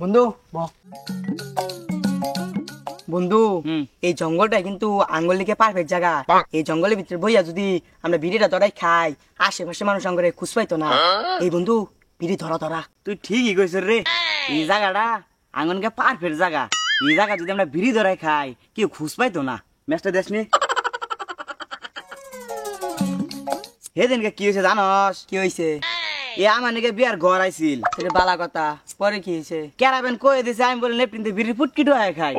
বন্ধু বন্ধু এই জঙ্গলটা কিন্তু আঙ্গুলিকে পারফেক্ট জায়গা। এই জঙ্গলের ভিতরে বইয়া যদি আমরা বিড়িটা ধরাই খাই, আশেপাশে মানুষ আঙ্গরে খুঁজ পাইতো না। এই বন্ধু বিড়ি ধরা ধরা। তুই ঠিকই কইছ রে, এই জায়গাটা আঙ্গনকে পারফেক্ট জায়গা। এই জায়গা যদি আমরা বিড়ি ধরাই খাই কেউ খুঁজ পাইতো না। ম্যাচটা দেশনি সেদিনকে কি হয়েছে জানস? কি হয়েছে? এ আমার নাকি বিয়ার ঘর আইছিল। এটা বালা কথা, পরে কি হয়েছে? ক্যারাবেন কয়ে দিছে, আমি বলে নেপটিন বিড়ি ফুটকি ঢোয়া খাই।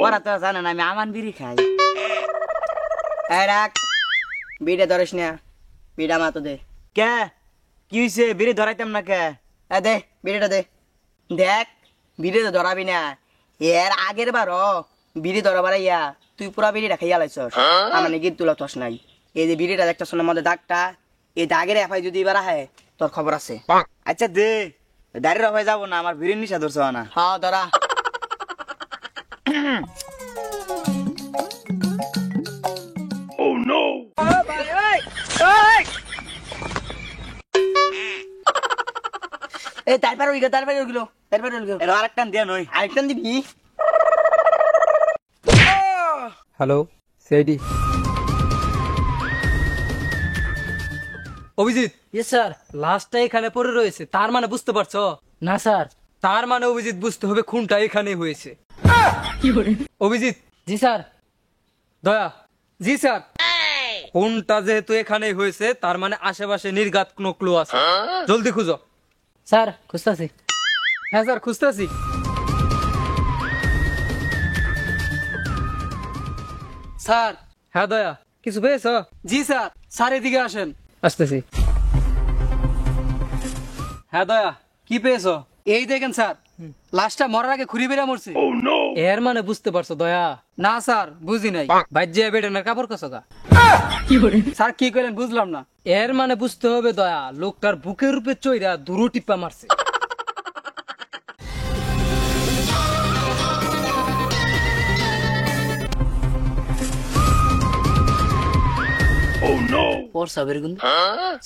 ওরা তো জানে না আমি আমান বিড়ি খাই। এই রাখ, বিড়িটা ধরিস না, বিড়া মাতো দে। কে কি হয়েছে? বিড়ি ধরাইতাম না কে? দে বিড়িটা দে। দেখ বিড়ি তো ধরাবি না, এর আগের বারও বিড়ি ধরাবার ইয়া তুই পুরা বিড়িটা খাইয়া লাইছস, আমার নাকি তুলা তস নাই। এই যে বিড়িটা দেখতেছ না মধ্যে দাগটা, এই দাগের এফাই যদি এবার আহে তোর খবর আছে। আচ্ছা দে, দাঁড়িয়ে রফায় যাবো না, আমার বিড়ির নিশা ধরছে না। হ্যাঁ ধরা। এই তারপরে ওইগুলো এর আরেকটা দিয়া নই। আরেকটা দিবি। Hello CID Abhijit. Yes sir. লাশটা এখানে পড়ে রয়েছে, তার মানে বুঝতে পারছো? না স্যার। তার মানে অভিজিৎ বুঝতে হবে খুনটা এখানেই হয়েছে। অভিজিৎ। জি স্যার। দয়া। জি স্যার। খুনটা যেহেতু এখানেই হয়েছে তার মানে আশেপাশে নির্ঘাত কোনো ক্লু আছে, জলদি খুঁজো। স্যার খুঁজতেছি। হ্যাঁ স্যার খুঁজতেছি। স্যার। হ্যাঁ দয়া, কিছু পেয়েছো? জি স্যার। স্যার এদিকে আসেন। আসতেছি। হ্যাঁ দয়া, কি পেয়েছো? এই দেখেন স্যার, লাশটা মরার আগে খুঁড়ি বেড়া মরছে। এর মানে বুঝতে পারছো দয়া? না স্যার বুঝি নাই। বাইজে বেডেনের কাপড় কসগা। স্যার কি করেন বুঝলাম না। এর মানে বুঝতে হবে দয়া, লোকটার বুকের রূপে চইরা দুরু টিপা মারছে।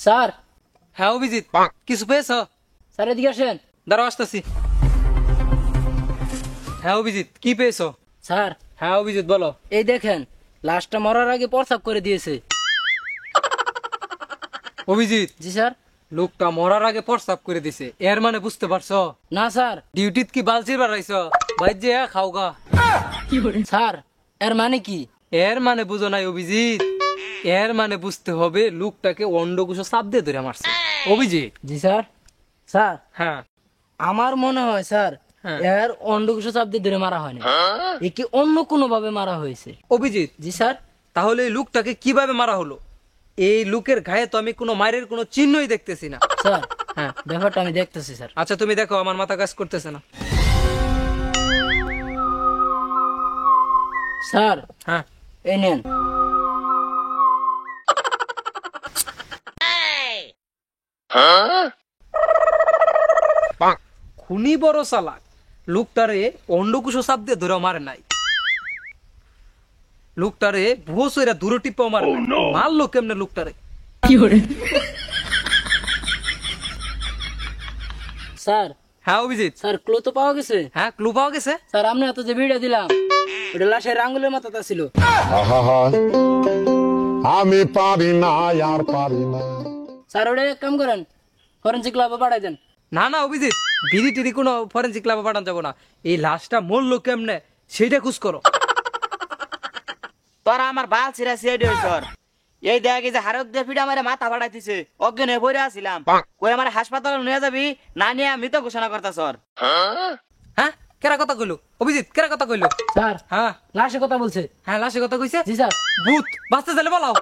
স্যার। হ্যাঁ অভিজিৎ, কিছু পেয়েছো? স্যার এদিকে আসেন। দাঁড়াও আসতেছি। হ্যাঁ অভিজিৎ, কি পেয়েছো? স্যার। হ্যাঁ অভিজিৎ বলো। এই দেখেন, লাশটা মরার আগে প্রস্রাব করে দিয়েছে। অভিজিৎ। জি স্যার। লোকটা মরার আগে প্রস্তাব করে দিছে, এর মানে বুঝতে পারছো? না স্যার। ডিউটিত কি বালচির বাড়াইছো? বাইজে খাওগা। স্যার এর মানে কি? এর মানে বুঝো নাই অভিজিৎ? এর মানে বুঝতে হবে লোকটাকে অন্ডকুশো চাপ দিয়ে ধরে মারছে। অভিজিৎ। জি স্যার। স্যার হ্যাঁ। আমার মনে হয় স্যার হ্যাঁ। এর অন্ডকোষ চাপ দিয়ে ধরে মারা হয়নি, একে অন্য কোনো ভাবে মারা হয়েছে। অভিজিৎ। জি স্যার। তাহলে এই লোকটাকে কিভাবে মারা হলো? এই লোকের গায়ে তো আমি কোনো মায়ের কোনো চিহ্নই দেখতেছি না। স্যার হ্যাঁ। ব্যাপারটা আমি দেখতেছি স্যার। আচ্ছা তুমি দেখো, আমার মাথা কাজ করতেছে না। স্যার হ্যাঁ। এই নেন। খুনি বড় চালাক, লোকটারে অন্ডকুশো চাপ দিয়ে ধরে মারে নাই, লোকটারে ভুয়ো দূরে টিপাও মারে নাই। মারলো কেমনে লোকটারে? স্যার। হ্যাঁ অভিজিৎ। স্যার ক্লু তো পাওয়া গেছে। হ্যাঁ ক্লু পাওয়া গেছে। স্যার আপনি এত যে ভিডিও দিলাম ওটা লাশের আঙ্গুলের মাথাটা ছিল। আহা, আমি পারি না আর পারি না। স্যার ওটা এক কাম করেন, ফরেন্সিক ল্যাবে পাঠাই দেন। না না অভিজিৎ, বিড়ি টিড়ি কোনো ফরেন্সিক ল্যাবে পাঠানো যাবো না। এই লাশটা মরলো কেমনে সেইটা খুঁজ করো। তোরা আমার বাল ছিড়া সিআইডি হইছর। এই দেখ, এই যে হারক দিয়ে ফিডা আমার মাথা ফাটাইতেছে, অজ্ঞান হয়ে পড়ে আসিলাম। কই আমার হাসপাতালে নিয়ে যাবি না নিয়ে মৃত ঘোষণা করতাছর। হ্যাঁ কেরা কথা কইলো? অভিজিৎ কেরা কথা কইলো? স্যার হ্যাঁ। লাশের কথা বলছে। হ্যাঁ লাশে কথা কইছে। জি স্যার। ভূত বাঁচতে চাইলে বলাও।